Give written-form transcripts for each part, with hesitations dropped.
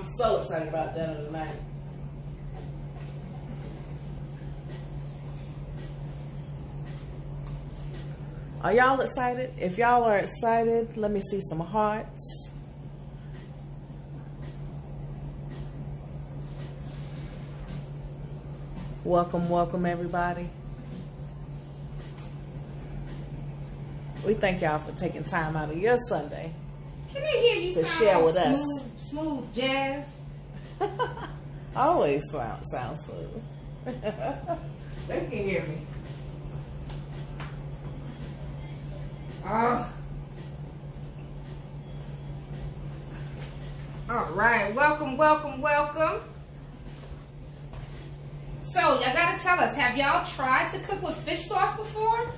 I'm so excited about dinner tonight. Are y'all excited? If y'all are excited, let me see some hearts. Welcome, welcome everybody. We thank y'all for taking time out of your Sunday. Can they hear you to share with us? Smooth jazz. Always sounds smooth. They can hear me. All right, welcome. So, y'all gotta tell us, have y'all tried to cook with fish sauce before?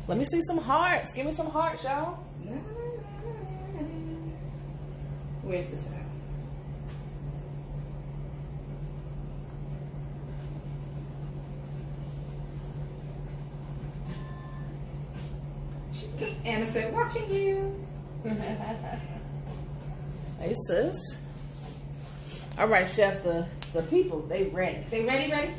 Let me see some hearts. Give me some hearts, y'all. Where's this at? Anna said, watching you. Hey, sis. All right, Chef, the people, they ready. They ready? All right.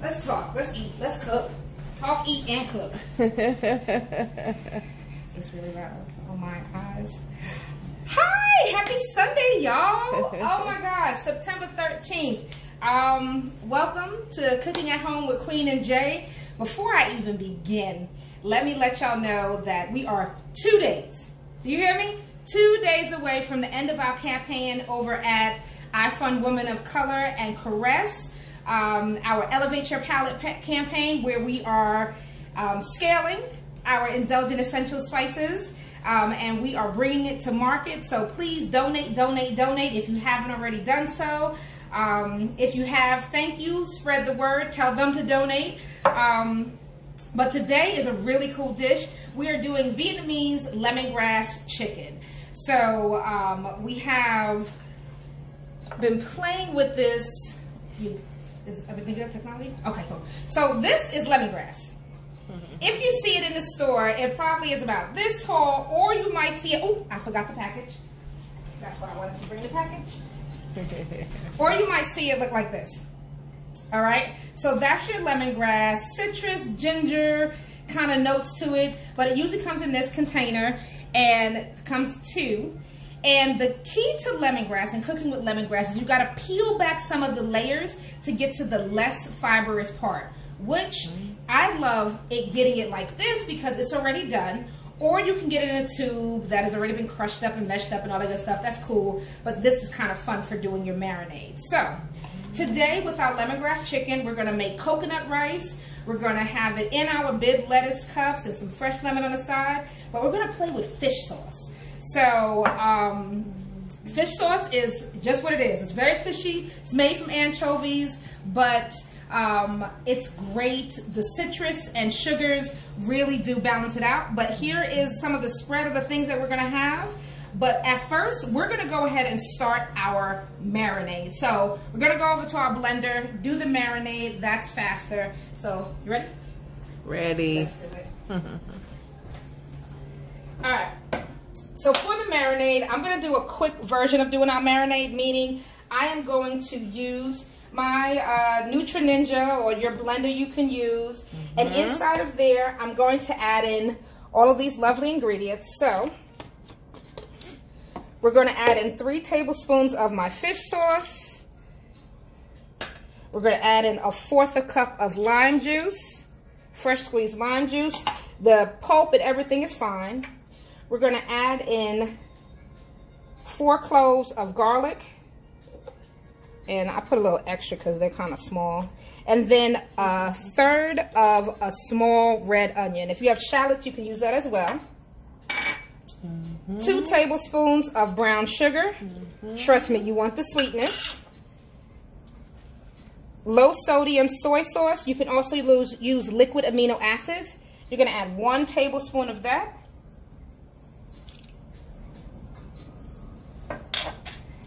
Let's talk. Let's eat. Let's cook. Talk, eat, and cook. It's really loud. Oh, my eyes. Hi! Happy Sunday, y'all. Oh, my gosh. September 13th. Welcome to Cooking at Home with Queen and Jay. Before I even begin, let me let y'all know that we are 2 days. Do you hear me? 2 days away from the end of our campaign over at I Fund Women of Color and Caress, our Elevate Your Palate campaign, where we are scaling our Indulgent Essential Spices, and we are bringing it to market. So please donate if you haven't already done so. If you have, thank you. Spread the word. Tell them to donate. But today is a really cool dish. We are doing Vietnamese lemongrass chicken. So we have been playing with this. Is everything good? Technology? Okay, cool. So this is lemongrass. If you see it in the store, it probably is about this tall, or you might see it. Oh, I forgot the package. That's why I wanted to bring the package. Or you might see it look like this. All right, so that's your lemongrass, citrus, ginger kind of notes to it, but it usually comes in this container, and it comes two. And the key to lemongrass and cooking with lemongrass is you got to peel back some of the layers to get to the less fibrous part, which I love it getting it like this because it's already done. Or you can get it in a tube that has already been crushed up and meshed up and all that good stuff. That's cool, but this is kind of fun for doing your marinade. So today with our lemongrass chicken, we're gonna make coconut rice. We're gonna have it in our bib lettuce cups and some fresh lemon on the side, but we're gonna play with fish sauce. So fish sauce is just what it is. It's very fishy. It's made from anchovies, but it's great. The citrus and sugars really do balance it out. But here is some of the spread of the things that we're gonna have. But at first, we're gonna go ahead and start our marinade. So we're gonna go over to our blender, do the marinade. That's faster. So you ready? Ready. Let's do it. All right. So for the marinade, I'm gonna do a quick version of doing our marinade, meaning I am going to use my Nutri Ninja, or your blender you can use. And inside of there, I'm going to add in all of these lovely ingredients. So we're going to add in 3 tablespoons of my fish sauce. We're going to add in 1/4 cup of lime juice, fresh squeezed lime juice. The pulp and everything is fine. We're going to add in 4 cloves of garlic. And I put a little extra because they're kind of small. And then 1/3 of a small red onion. If you have shallots, you can use that as well. 2 tablespoons of brown sugar. Trust me, you want the sweetness. Low sodium soy sauce. You can also use liquid amino acids. You're going to add 1 tablespoon of that.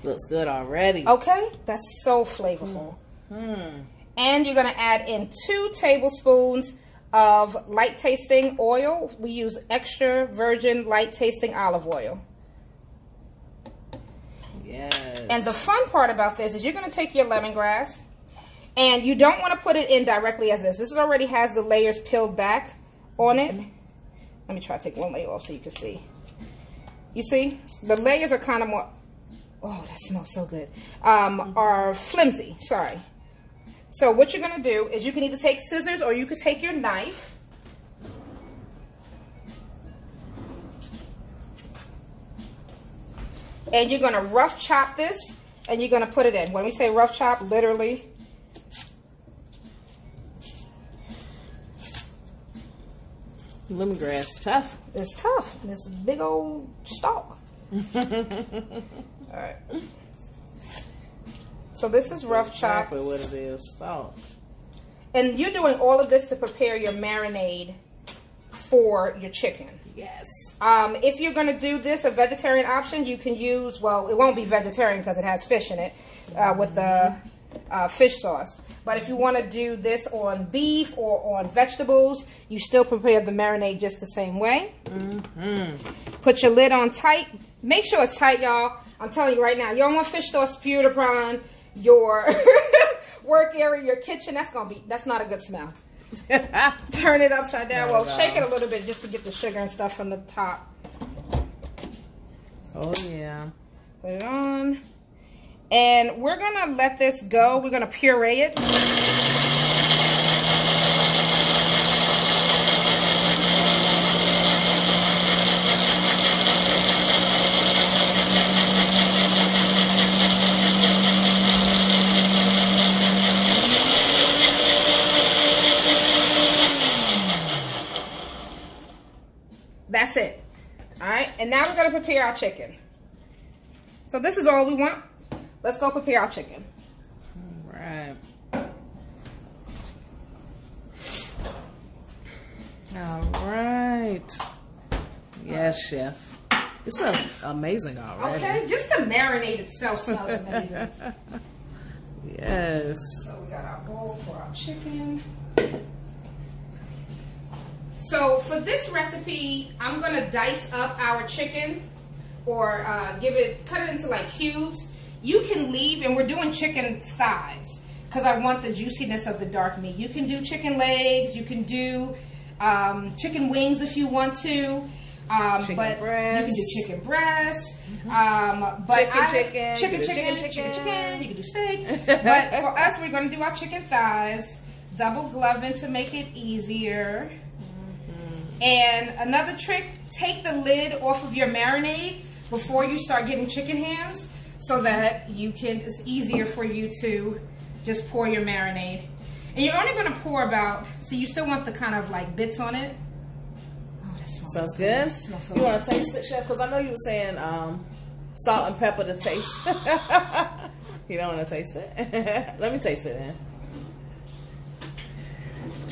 Looks good already. Okay, that's so flavorful. And you're going to add in 2 tablespoons of light tasting oil. We use extra virgin light tasting olive oil. Yes. And the fun part about this is you're going to take your lemongrass, and you don't want to put it in directly as this. This already has the layers peeled back on it. Let me try to take one layer off so you can see. You see? The layers are kind of more, oh, that smells so good, are flimsy, sorry. So what you're going to do is you can either take scissors or you could take your knife. And you're going to rough chop this, and you're going to put it in. When we say rough chop, literally. Lemongrass, tough. It's tough. This big old stalk. All right. So this is rough chop. Exactly what it is, salt. And you're doing all of this to prepare your marinade for your chicken. Yes. If you're going to do this, a vegetarian option, you can use, well, it won't be vegetarian because it has fish in it with the fish sauce. But if you want to do this on beef or on vegetables, you still prepare the marinade just the same way. Put your lid on tight. Make sure it's tight, y'all. I'm telling you right now, you don't want fish sauce spewed upon your work area, your kitchen. That's not a good smell. Turn it upside down. Well, shake it a little bit just to get the sugar and stuff from the top. Oh, yeah. Put it on. And we're going to let this go. We're going to puree it. That's it. All right. And now we're going to prepare our chicken. So this is all we want. Let's go prepare our chicken. All right. All right. Yes, chef. It smells amazing already. Okay, just the marinade itself smells amazing. Yes. So we got our bowl for our chicken. So for this recipe, I'm gonna dice up our chicken, or cut it into like cubes. You can leave, and we're doing chicken thighs because I want the juiciness of the dark meat. You can do chicken legs, you can do chicken wings if you want to. Chicken but breast. You can do chicken breast. Chicken. You can do steak. But for us, we're going to do our chicken thighs, double gloving to make it easier. And another trick, take the lid off of your marinade before you start getting chicken hands so that it's easier for you to just pour your marinade. And you're only going to pour about, so you still want the kind of like bits on it. Sounds good. So you want to taste it, chef? Because I know you were saying salt and pepper to taste. You don't want to taste it? Let me taste it then.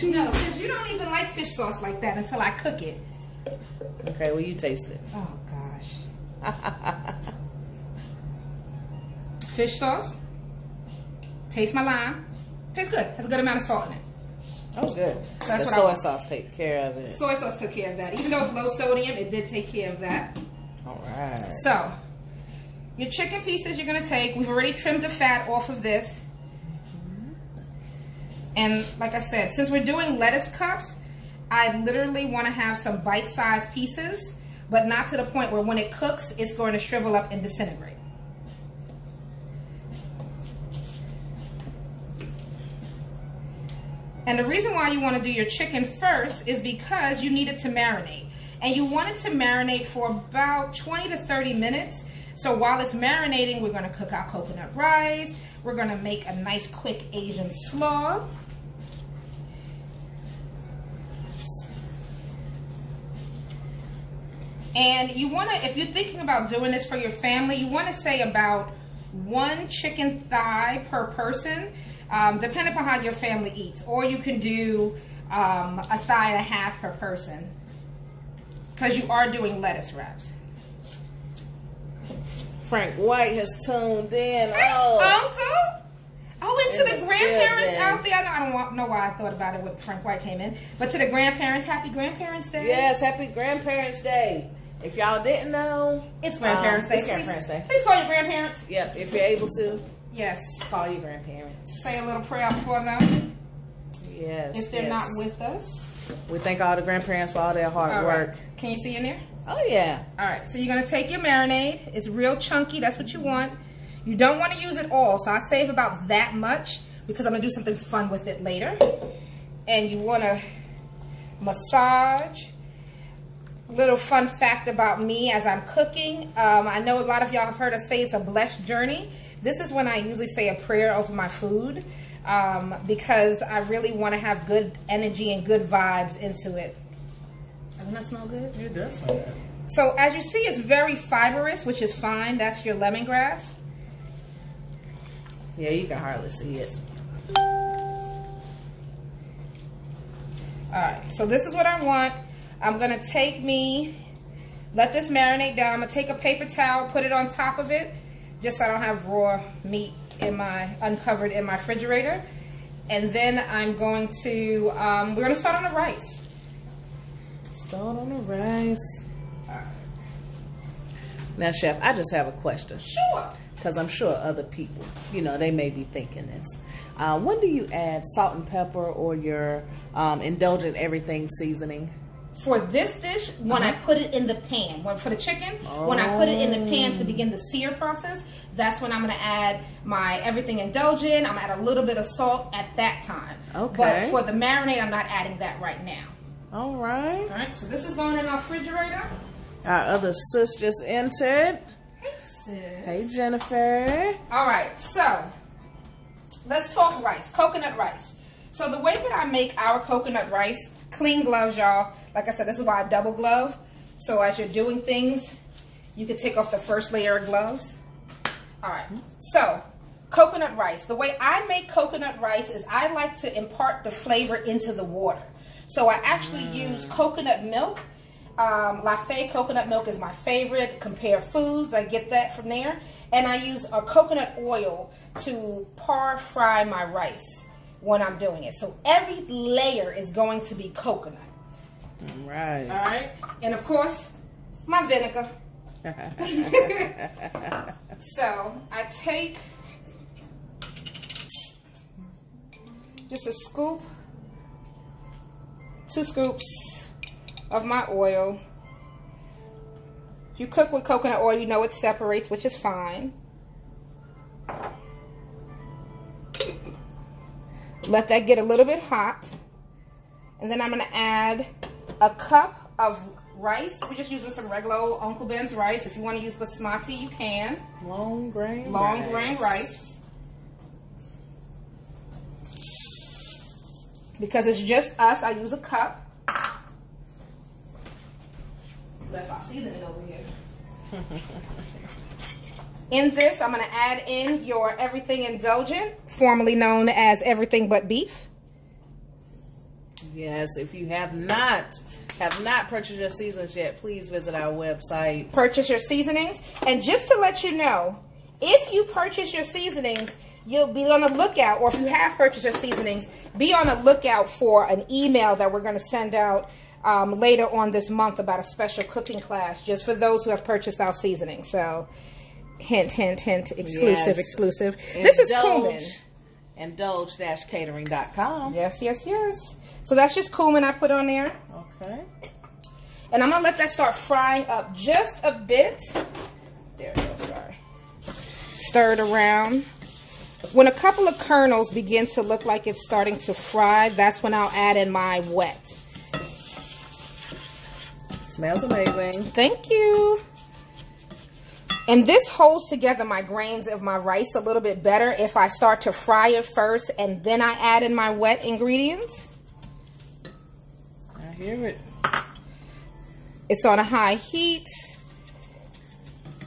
No, because you don't even like fish sauce like that until I cook it. Okay, well, you taste it. Oh, gosh. Fish sauce. Taste my lime. Tastes good. Has a good amount of salt in it. Oh, good. That's the what soy sauce take care of it. Soy sauce took care of that. Even though it's low sodium, it did take care of that. All right. So, your chicken pieces you're going to take. We've already trimmed the fat off of this. And like I said, since we're doing lettuce cups, I literally want to have some bite-sized pieces, but not to the point where when it cooks, it's going to shrivel up and disintegrate. And the reason why you want to do your chicken first is because you need it to marinate. And you want it to marinate for about 20 to 30 minutes. So while it's marinating, we're going to cook our coconut rice. We're going to make a nice quick Asian slaw. And you want to, if you're thinking about doing this for your family, you want to say about 1 chicken thigh per person, depending upon how your family eats. Or you can do a thigh and a half per person, because you are doing lettuce wraps. Frank White has tuned in. Hey, Oh, Uncle! Oh, into the grandparents out there, I don't know why I thought about it when Frank White came in, but to the grandparents, happy Grandparents Day. Yes, happy Grandparents Day. If y'all didn't know, it's Grandparents Day. It's Grandparents Day. Please call your grandparents. Yep, if you're able to. Yes. Call your grandparents. Say a little prayer for them. Yes. If they're not with us. We thank all the grandparents for all their hard work. Right. Can you see in there? Oh, yeah. All right. So you're going to take your marinade. It's real chunky. That's what you want. You don't want to use it all. So I save about that much because I'm going to do something fun with it later. And you want to massage. Little fun fact about me as I'm cooking. I know a lot of y'all have heard us say it's a blessed journey. This is when I usually say a prayer over my food because I really want to have good energy and good vibes into it. Doesn't that smell good? It does smell good. So as you see, it's very fibrous, which is fine. That's your lemongrass. Yeah, you can hardly see it. All right, so this is what I want. I'm going to let this marinate down. I'm going to take a paper towel, put it on top of it, just so I don't have raw meat uncovered in my refrigerator. And then I'm going to, we're going to start on the rice. Start on the rice. All right. Now, Chef, I just have a question. Sure. Because I'm sure other people, they may be thinking this. When do you add salt and pepper or your Indulgent Everything seasoning? For this dish, when I put it in the pan. For the chicken, when I put it in the pan to begin the sear process, that's when I'm going to add my Everything Indulgent. I'm going to add a little bit of salt at that time. Okay. But for the marinade, I'm not adding that right now. All right. All right, so this is going in our refrigerator. Our other sis just entered. Hey, sis. Hey, Jennifer. All right, so let's talk rice, coconut rice. So the way that I make our coconut rice, clean gloves, y'all. Like I said, this is why I double glove. So as you're doing things, you can take off the first layer of gloves. All right, so coconut rice. The way I make coconut rice is I like to impart the flavor into the water. So I actually use coconut milk. Lafayette coconut milk is my favorite. Compare Foods, I get that from there. And I use a coconut oil to fry my rice when I'm doing it. So every layer is going to be coconut. Right. All right. And of course, my vinegar. So I take just a scoop, 2 scoops of my oil. If you cook with coconut oil, you know it separates, which is fine. Let that get a little bit hot. And then I'm going to add a cup of rice. We're just using some regular old Uncle Ben's rice. If you want to use basmati, you can. Long grain rice. Because it's just us, I use a cup. Left our seasoning over here. In this, I'm going to add in your Everything Indulgent, formerly known as Everything But Beef. Yes, if you have not purchased your seasonings yet, please visit our website. Purchase your seasonings. And just to let you know, if you purchase your seasonings, you'll be on the lookout, or if you have purchased your seasonings, be on the lookout for an email that we're going to send out later on this month about a special cooking class just for those who have purchased our seasoning. So, hint, hint, hint, exclusive, exclusive. This is cumin. Indulge-catering.com. Yes, yes, yes. So that's just cumin I put on there. Okay. And I'm going to let that start frying up just a bit. There it goes, sorry. Stir it around. When a couple of kernels begin to look like it's starting to fry, that's when I'll add in my wet. Smells amazing. Thank you. And this holds together my grains of my rice a little bit better if I start to fry it first and then I add in my wet ingredients. I hear it. It's on a high heat.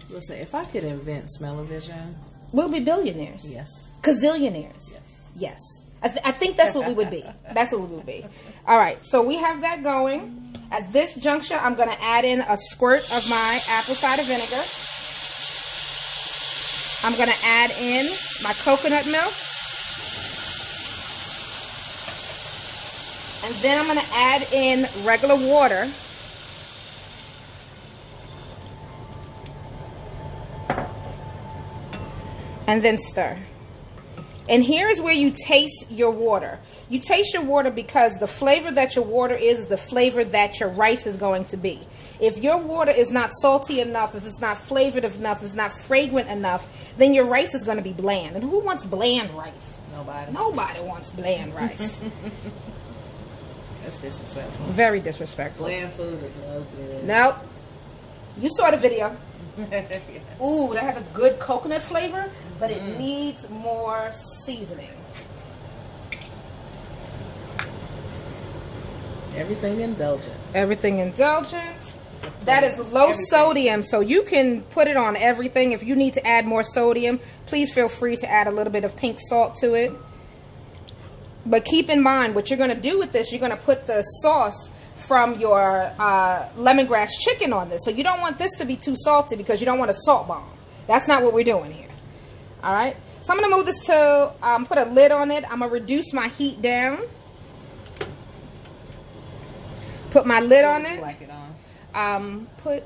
Listen, if I could invent smell-o-vision, we'll be billionaires. Yes. Gazillionaires. Yes. Yes. I think that's what we would be. That's what we would be. All right. So we have that going. At this juncture, I'm going to add in a squirt of my apple cider vinegar. I'm going to add in my coconut milk. And then I'm going to add in regular water. And then stir. And here's where you taste your water. You taste your water because the flavor that your water is the flavor that your rice is going to be. If your water is not salty enough, if it's not flavored enough, if it's not fragrant enough, then your rice is going to be bland. And who wants bland rice? Nobody. Nobody wants bland rice. That's disrespectful. Very disrespectful. Bland food is no good. Nope. You saw the video. Yeah. Ooh, that has a good coconut flavor, but it needs more seasoning. Everything indulgent. Everything indulgent. That is low sodium, so you can put it on everything. If you need to add more sodium, please feel free to add a little bit of pink salt to it. But keep in mind, what you're going to do with this, you're going to put the sauce from your lemongrass chicken on this. So you don't want this to be too salty because you don't want a salt bomb. That's not what we're doing here. All right. So I'm going to move this to, put a lid on it. I'm going to reduce my heat down. Put my lid on it. Like it on? Put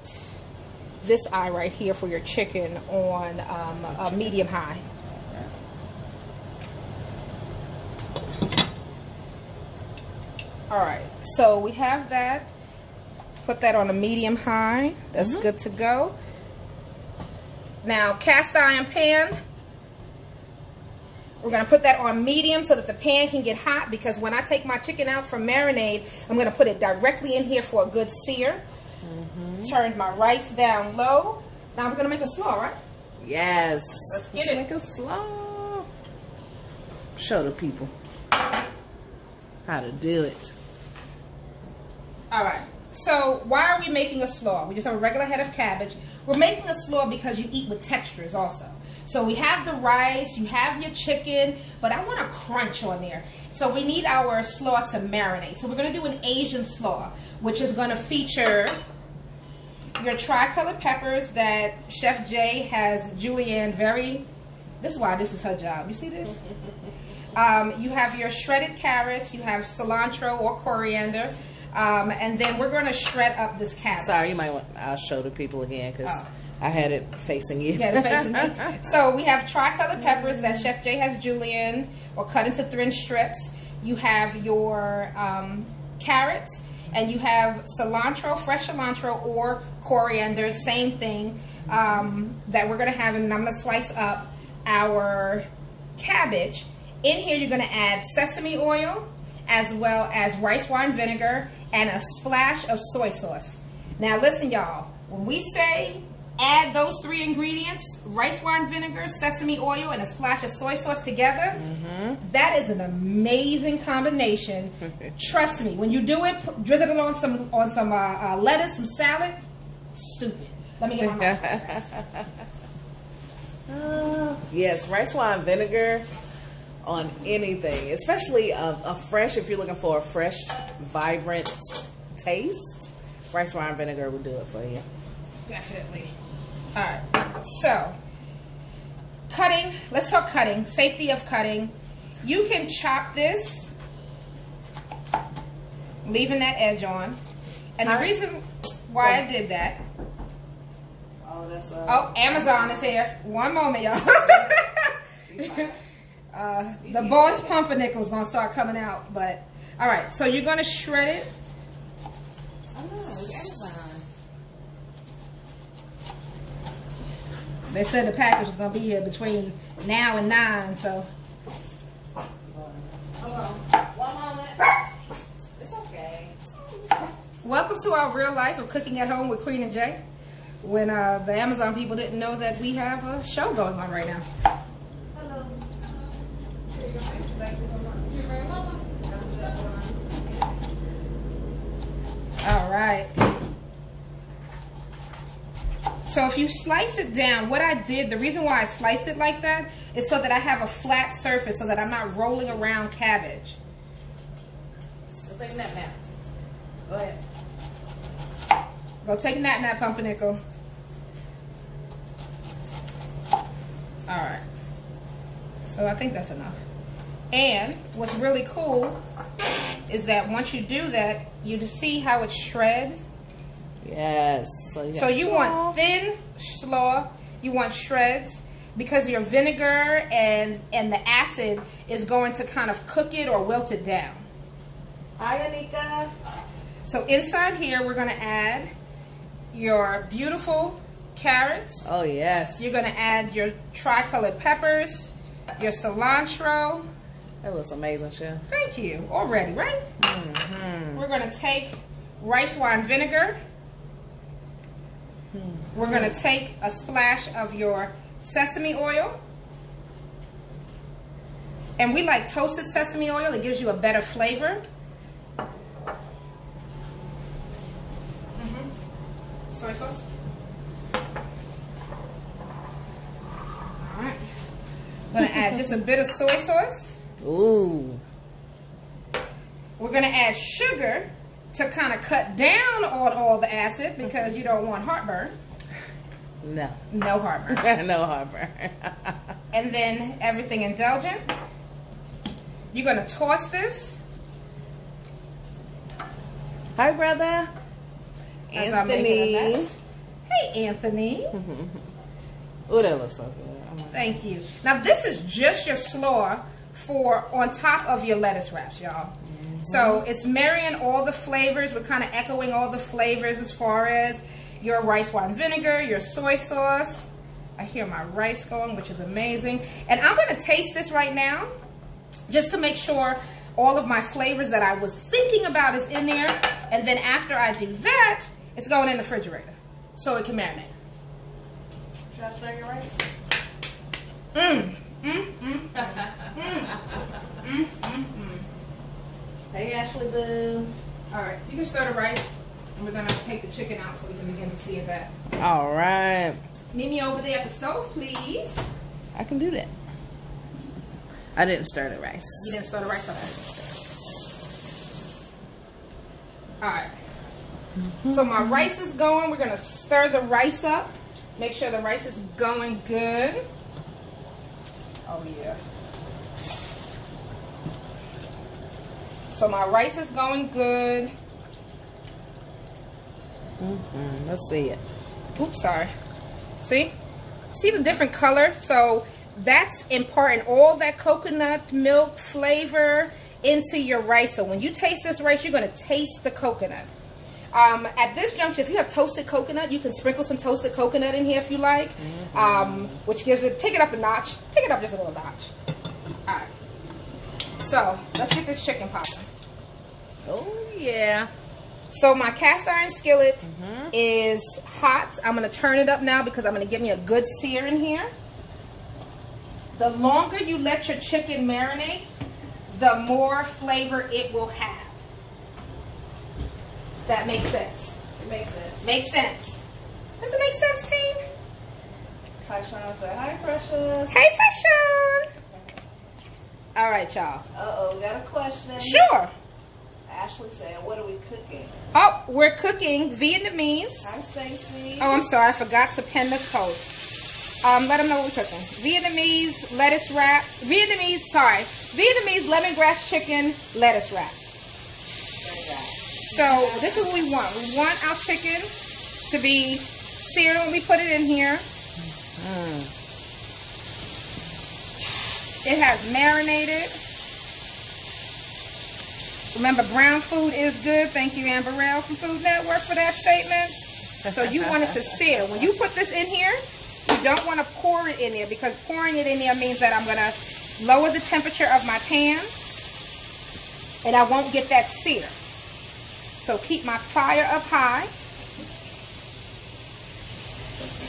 this eye right here for your chicken on a medium high. All right, so we have that. Put that on a medium high. That's good to go. Now, cast iron pan. We're going to put that on medium so that the pan can get hot, because when I take my chicken out from marinade, I'm going to put it directly in here for a good sear. Turned my rice down low. Now we're going to make a slaw, right? Yes. Let's get it. Make a slaw. Show the people how to do it. All right. So why are we making a slaw? We just have a regular head of cabbage. We're making a slaw because you eat with textures also. So we have the rice, you have your chicken, but I want a crunch on there. So we need our slaw to marinate. So we're going to do an Asian slaw, which is going to feature your tri-colored peppers that Chef Jay has Julianne this is why this is her job. You see this? You have your shredded carrots, you have cilantro or coriander, and then we're going to shred up this cabbage. Sorry, you might want, I'll show the people again because I had it facing you. Yeah, facing me. So we have tri-colored peppers that Chef Jay has julienne or cut into thin strips. You have your carrots, and you have cilantro, fresh cilantro or coriander, same thing, that we're going to have, and I'm going to slice up our cabbage. In here, you're going to add sesame oil, as well as rice wine vinegar, and a splash of soy sauce. Now listen, y'all, when we say add those three ingredients, rice wine vinegar, sesame oil, and a splash of soy sauce together, that is an amazing combination. Trust me, when you do it, drizzle it on some lettuce, some salad. Stupid. Let me get my mouth. Yes, rice wine vinegar on anything, especially a fresh, if you're looking for a fresh, vibrant taste, rice wine vinegar will do it for you. Definitely. All right, so cutting, let's talk cutting, safety of cutting. You can chop this, leaving that edge on. And the reason why I did that, Amazon is here. One moment, y'all. The boss pumpernickel is going to start coming out. But, all right, so you're going to shred it. I know, Amazon. They said the package was going to be here between now and 9, so. Hold on. One moment. It's okay. Welcome to our real life of cooking at home with Queen and Jay. When the Amazon people didn't know that we have a show going on right now. Hello. All right. So if you slice it down, what I did, the reason why I sliced it like that is so that I have a flat surface so that I'm not rolling around cabbage. Go take that nap. Go ahead. Go take nap, pumpernickel. Alright. So I think that's enough. And what's really cool is that once you do that, you just see how it shreds. Yes. So you want thin slaw, you want shreds, because your vinegar and the acid is going to kind of cook it or wilt it down. Hi, Anika. So inside here, we're going to add your beautiful carrots. Oh, yes. You're going to add your tricolored peppers, your cilantro. That looks amazing, Chef. Thank you. Already, right? Mm-hmm. We're going to take rice wine vinegar. Mm-hmm. We're going to take a splash of your sesame oil. And we like toasted sesame oil. It gives you a better flavor. Soy sauce. Alright. I'm going to add just a bit of soy sauce. Ooh. We're going to add sugar to kind of cut down on all the acid because you don't want heartburn. No. No heartburn. No heartburn. And then everything indulgent. You're going to toss this. Hi, brother. As I'm making a mess. Hey, Anthony. Oh, that looks so good. Thank you. Now, this is just your slaw for on top of your lettuce wraps, y'all. So it's marrying all the flavors. We're kind of echoing all the flavors as far as your rice wine vinegar, your soy sauce. I hear my rice going, which is amazing. And I'm going to taste this right now just to make sure all of my flavors that I was thinking about is in there. And then after I do that, it's going in the refrigerator so it can marinate. Should I stir your rice? Hey, Ashley Boo. All right, you can stir the rice, and we're gonna take the chicken out so we can begin to see that. All right. Meet me over there at the stove, please. I can do that. I didn't stir the rice. You didn't stir the rice, okay. All right. So my rice is going. We're gonna stir the rice up. Make sure the rice is going good. Oh yeah. So my rice is going good. Let's see it. Oops, sorry. See the different color? So that's imparting all that coconut milk flavor into your rice. So when you taste this rice, you're going to taste the coconut. At this juncture, if you have toasted coconut, you can sprinkle some toasted coconut in here if you like, which gives it, take it up a notch. Take it up just a little notch. All right. So let's get this chicken popping. Oh, yeah. So my cast iron skillet is hot. I'm going to turn it up now because I'm going to get me a good sear in here. The longer you let your chicken marinate, the more flavor it will have. That makes sense. It makes sense. Makes sense. Does it make sense, team? Tyshawn said, hi, precious. Hey, Tyshawn. All right, y'all. Uh-oh, got a question. Sure. Ashley said, what are we cooking? Oh, we're cooking Vietnamese. Hi, Stacey. Oh, I'm sorry. I forgot to pen the post. Let them know what we're cooking. Vietnamese lettuce wraps. Vietnamese lemongrass chicken lettuce wraps. So this is what we want. We want our chicken to be seared when we put it in here. It has marinated. Remember, brown food is good. Thank you, Amber Rail from Food Network for that statement. So you want it to sear. When you put this in here, you don't want to pour it in there because pouring it in there means that I'm going to lower the temperature of my pan and I won't get that sear. So keep my fire up high.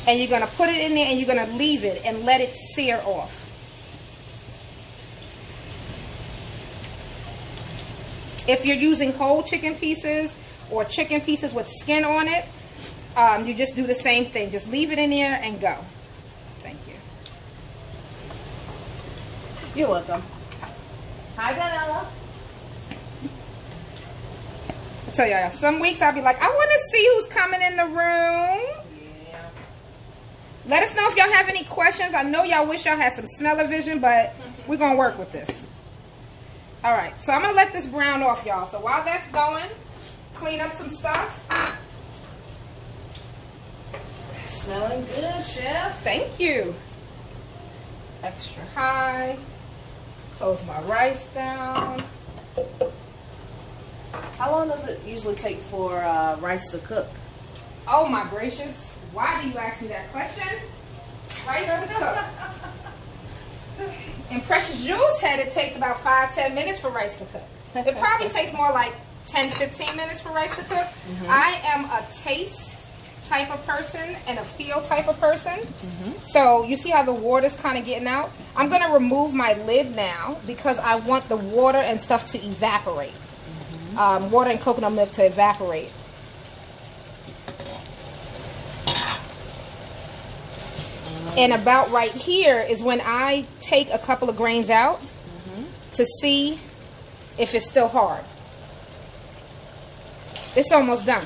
And you're going to put it in there and you're going to leave it and let it sear off. If you're using whole chicken pieces or chicken pieces with skin on it, you just do the same thing. Just leave it in there and go. Thank you. You're welcome. Hi, Danella. I tell y'all, some weeks I'll be like, I want to see who's coming in the room. Yeah. Let us know if y'all have any questions. I know y'all wish y'all had some smell-o-vision, but we're going to work with this. All right, so I'm gonna let this brown off, y'all. So while that's going, clean up some stuff. Smelling good, Chef. Thank you. Extra high. Close my rice down. How long does it usually take for rice to cook? Oh my gracious. Why do you ask me that question? Rice to cook. In Precious Jewel's head, it takes about 5-10 minutes for rice to cook. It probably takes more like 10-15 minutes for rice to cook. I am a taste type of person and a feel type of person. So you see how the water's kind of getting out? I'm going to remove my lid now because I want the water and stuff to evaporate. Water and coconut milk to evaporate. And about right here is when I take a couple of grains out to see if it's still hard. It's almost done.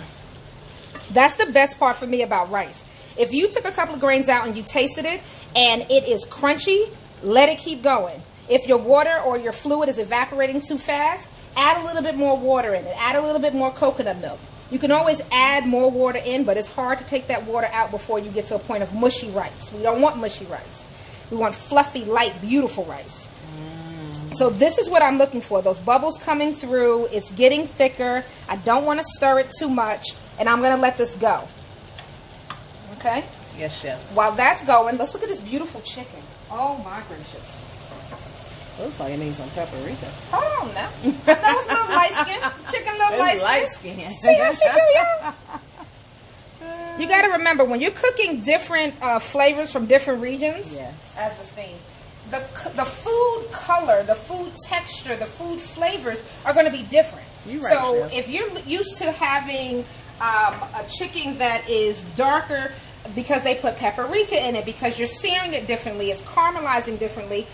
That's the best part for me about rice. If you took a couple of grains out and you tasted it and it is crunchy, let it keep going. If your water or your fluid is evaporating too fast, add a little bit more water in it. Add a little bit more coconut milk. You can always add more water in, but it's hard to take that water out before you get to a point of mushy rice. We don't want mushy rice. We want fluffy, light, beautiful rice. So this is what I'm looking for. Those bubbles coming through. It's getting thicker. I don't want to stir it too much, and I'm going to let this go. Okay? Yes, Chef. While that's going, let's look at this beautiful chicken. Oh, my gracious. Looks like it needs some paprika. Hold on now. I know it's a little light skin. Chicken, little light skin. See how she do, y'all? You got to remember, when you're cooking different flavors from different regions, as the steam, the food color, the food texture, the food flavors are going to be different. You're right, so Chef. if you're used to having a chicken that is darker because they put paprika in it, because you're searing it differently, it's caramelizing differently,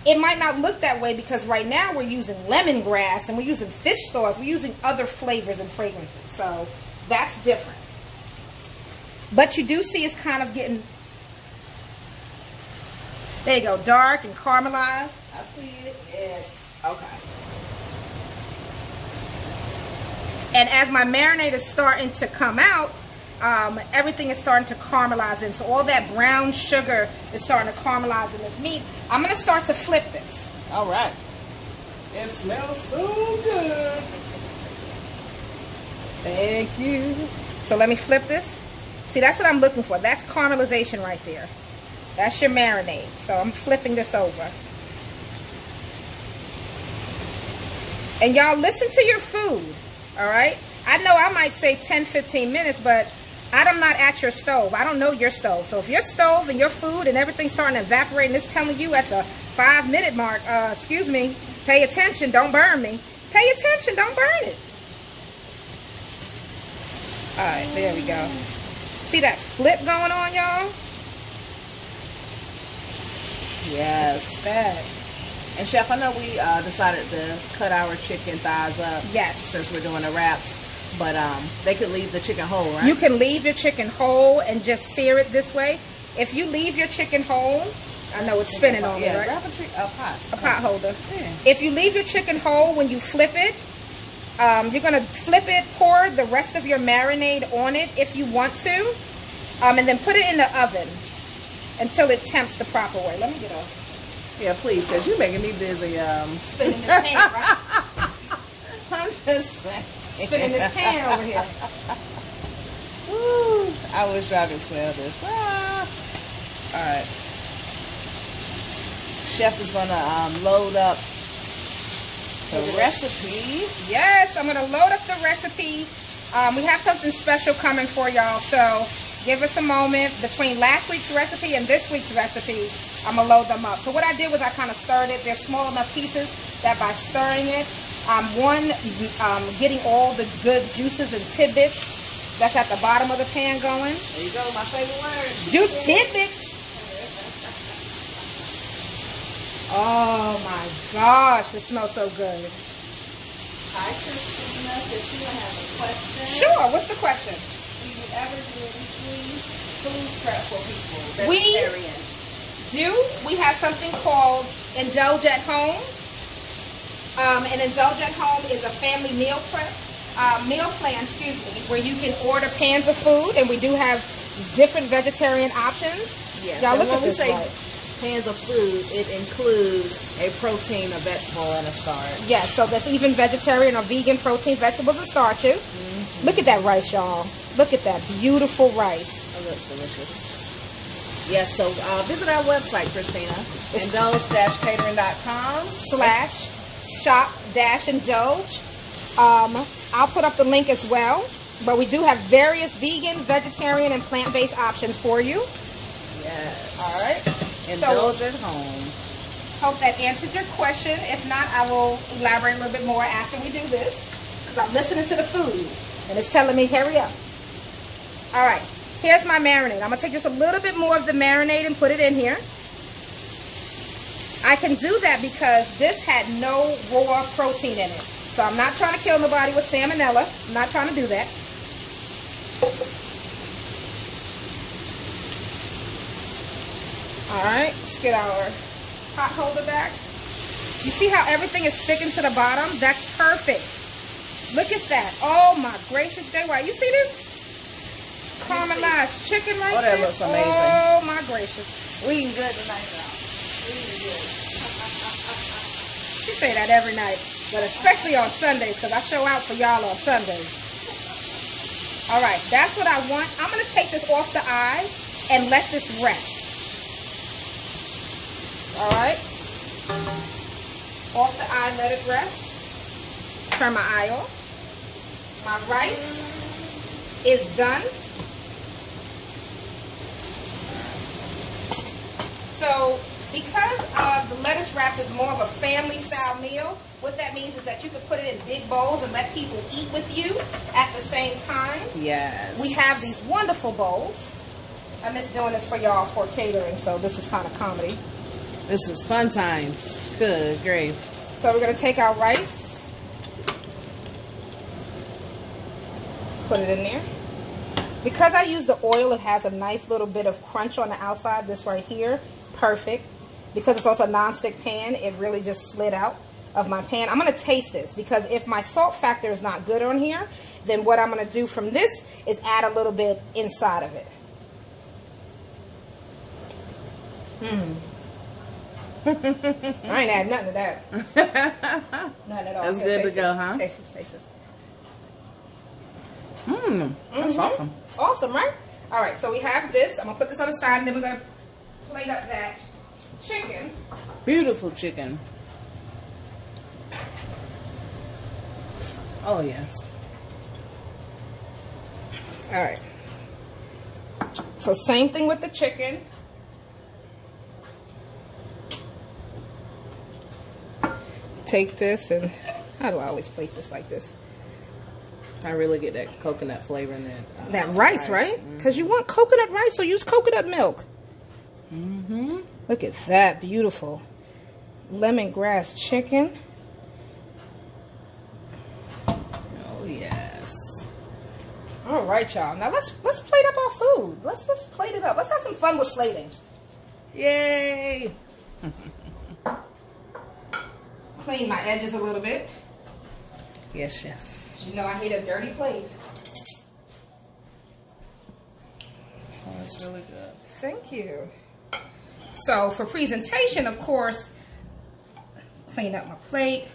it might not look that way because right now we're using lemongrass and we're using fish sauce. We're using other flavors and fragrances. So that's different. But you do see it's kind of getting, there you go, dark and caramelized. I see it. Yes. Okay. And as my marinade is starting to come out, everything is starting to caramelize in. So all that brown sugar is starting to caramelize in this meat. I'm going to start to flip this. All right. It smells so good. Thank you. So let me flip this. See, that's what I'm looking for. That's caramelization right there. That's your marinade. So I'm flipping this over. And y'all listen to your food. All right? I know I might say 10-15 minutes, but I'm not at your stove. I don't know your stove. So if your stove and your food and everything's starting to evaporate and it's telling you at the 5-minute mark, excuse me, pay attention, don't burn me. Pay attention, don't burn it. All right, there we go. See that flip going on, y'all? Yes. That. And Chef, I know we decided to cut our chicken thighs up. Yes. Since we're doing the wraps. But they could leave the chicken whole, right? You can leave your chicken whole and just sear it this way. If you leave your chicken whole, I know it's spinning on me, right? Grab a pot. A pot holder. Yeah. If you leave your chicken whole, when you flip it, you're going to flip it, pour the rest of your marinade on it if you want to, and then put it in the oven until it temps the proper way. Let me get a... Yeah, please, because you're making me busy. Spinning this pan, right? I'm just saying. Spinning this pan over here. Woo, I wish I could smell this. All right. Chef is going to load up the recipe. Yes, I'm going to load up the recipe. We have something special coming for y'all, so give us a moment. Between last week's recipe and this week's recipe, I'm going to load them up. So what I did was I kind of stirred it. They're small enough pieces that by stirring it, getting all the good juices and tidbits that's at the bottom of the pan going. There you go, my favorite word. Juice tidbits. Oh my gosh, it smells so good. Hi, Christina. Christina has a question. Sure, what's the question? Do you ever do weekly food prep for people? We Vegetarian. do. We have something called Indulge at Home. An Indulgent Home is a family meal plan, where you can order pans of food, and we do have different vegetarian options. Yes. Y'all And look when at we this say right. pans of food, it includes a protein, a vegetable, and a starch. Yes, so that's even vegetarian or vegan proteins, vegetables, and starches. Mm-hmm. Look at that rice, y'all. Look at that beautiful rice. Oh, that's delicious. Yes, so visit our website, Christina. Indulge-catering.com/shop-indulge. I'll put up the link as well. But we do have various vegan, vegetarian, and plant-based options for you. Yes. All right. Indulgent Home. Hope that answered your question. If not, I will elaborate a little bit more after we do this. Because I'm listening to the food. And it's telling me, hurry up. All right. Here's my marinade. I'm going to take just a little bit more of the marinade and put it in here. I can do that because this had no raw protein in it. So I'm not trying to kill nobody with salmonella. I'm not trying to do that. All right, let's get our pot holder back. You see how everything is sticking to the bottom? That's perfect. Look at that. Oh my gracious day. Wow, you see this? Caramelized chicken right there. Oh, that looks amazing. Oh my gracious. We eating good tonight, y'all. We eating good. You say that every night, but especially on Sundays, because I show out for y'all on Sundays. All right, that's what I want. I'm going to take this off the eye and let this rest. All right. Off the eye, let it rest. Turn my eye off. My rice is done. So, because the lettuce wrap is more of a family style meal, what that means is that you can put it in big bowls and let people eat with you at the same time. Yes. We have these wonderful bowls. I miss doing this for y'all for catering, so this is kind of comedy. This is fun times. Good grief. So we're going to take our rice, put it in there. Because I use the oil, it has a nice little bit of crunch on the outside. This right here, perfect. Because it's also a non-stick pan, it really just slid out of my pan. I'm going to taste this because if my salt factor is not good on here, then what I'm going to do from this is add a little bit inside of it. I ain't add nothing to that. Nothing at all. That's good to go, huh? Taste this, taste this. That's awesome. Awesome, right? All right, so we have this. I'm going to put this on the side, and then we're going to plate up that chicken. Beautiful chicken. Oh, yes. All right. So same thing with the chicken. Take this and, how do I always plate this like this? I really get that coconut flavor in that rice, right? Because you want coconut rice, so use coconut milk. Look at that, beautiful lemongrass chicken. Oh yes. All right, y'all. Now let's plate up our food. Let's plate it up. Let's have some fun with plating. Yay! Clean my edges a little bit. Yes, chef. You know I hate a dirty plate. Oh, that's really good. Thank you. So for presentation, of course, clean up my plate.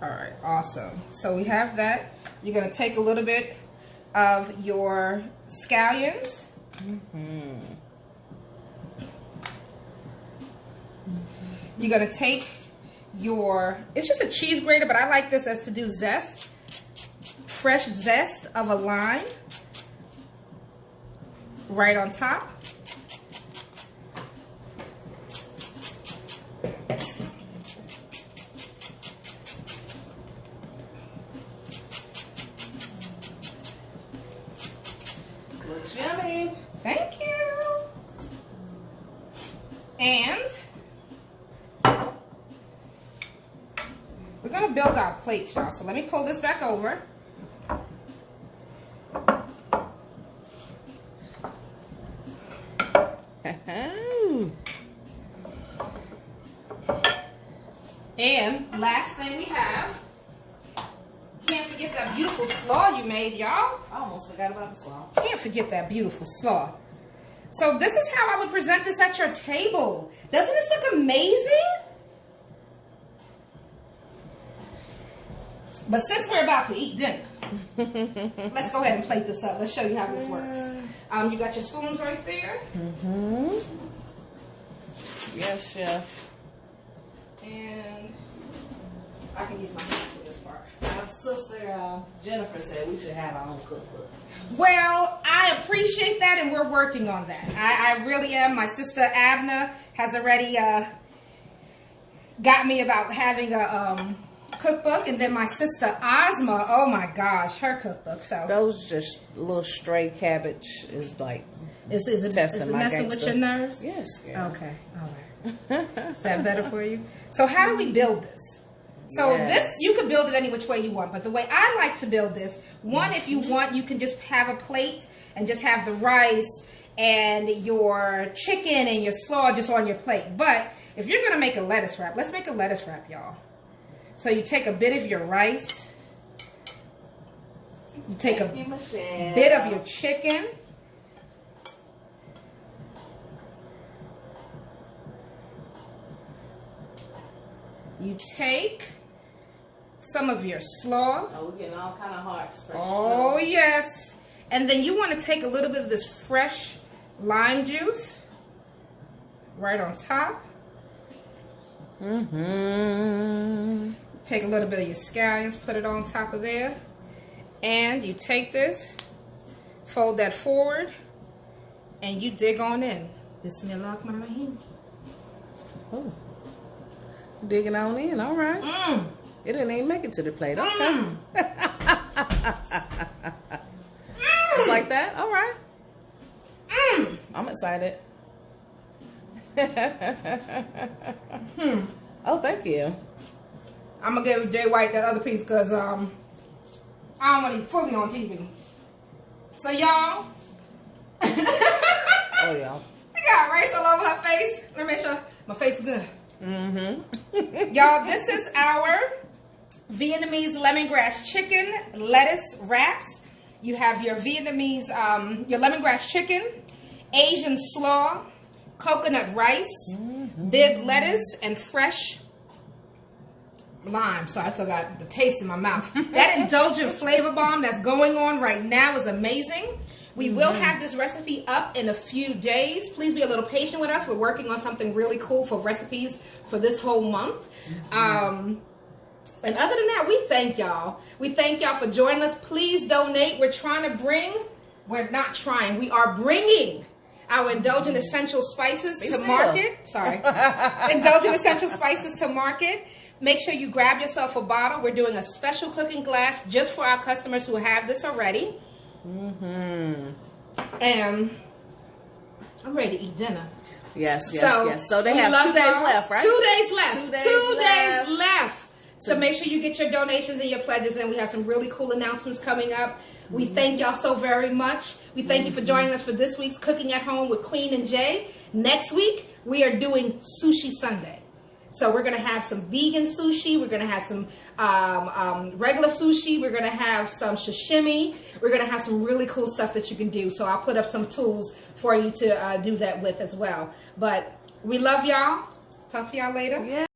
All right, awesome. So we have that. You're gonna take a little bit of your scallions. You're gonna take your, it's just a cheese grater, but I like this as to do zest. Fresh zest of a lime right on top. Looks yummy. Thank you. And we're gonna build our plates, y'all. So let me pull this back over. Oh. Woo. And last thing we have, can't forget that beautiful slaw you made, y'all. I almost forgot about the slaw. Can't forget that beautiful slaw. So this is how I would present this at your table. Doesn't this look amazing? But since we're about to eat dinner, let's go ahead and plate this up. Let's show you how this works. You got your spoons right there. Yes, chef. And I can use my hands for this part. My sister Jennifer said we should have our own cookbook. Well, I appreciate that, and we're working on that. I really am. My sister Abna has already got me about having a cookbook, and then my sister Ozma, oh my gosh, her cookbook. So those just little stray cabbage is like is it messing with your nerves? Yes, girl. Okay, all right. Is that better for you? So how do we build this? So this, you can build it any which way you want, but the way I like to build this, one, if you want, you can just have a plate and just have the rice and your chicken and your slaw just on your plate. But if you're going to make a lettuce wrap, let's make a lettuce wrap, y'all. So you take a bit of your rice, you take a bit of your chicken, you take some of your slaw. Oh, we're getting all kind of hearts. Oh, yes. And then you want to take a little bit of this fresh lime juice right on top. Take a little bit of your scallions, put it on top of there. And you take this, fold that forward, and you dig on in. Bismillahirrahmanirrahim. Oh. Digging on in, all right. It didn't even make it to the plate. Okay. It's like that? All right. I'm excited. Oh, thank you. I'm going to give Jay White that other piece because I don't want to be fully on TV. So, y'all. Oh, y'all. I got rice all over her face. Let me make sure my face is good. Y'all, this is our Vietnamese lemongrass chicken lettuce wraps. You have your Vietnamese, your lemongrass chicken, Asian slaw, coconut rice, bib lettuce, and fresh lime. So I still got the taste in my mouth. That indulgent flavor bomb that's going on right now is amazing. We will have this recipe up in a few days. Please be a little patient with us. We're working on something really cool for recipes for this whole month. And other than that, we thank y'all. We thank y'all for joining us. Please donate. We're not trying. We are bringing our Indulgent Essential Spices to market. Sorry. Indulgent Essential Spices to market. Make sure you grab yourself a bottle. We're doing a special cooking glass just for our customers who have this already. And I'm ready to eat dinner. Yes. So they have 2 days left, right? 2 days left. 2 days left. So make sure you get your donations and your pledges in. We have some really cool announcements coming up. We thank y'all so very much. We thank you for joining us for this week's Cooking at Home with Queen and Jay. Next week, we are doing Sushi Sunday. So we're going to have some vegan sushi. We're going to have some regular sushi. We're going to have some sashimi. We're going to have some really cool stuff that you can do. So I'll put up some tools for you to do that with as well. But we love y'all. Talk to y'all later. Yeah.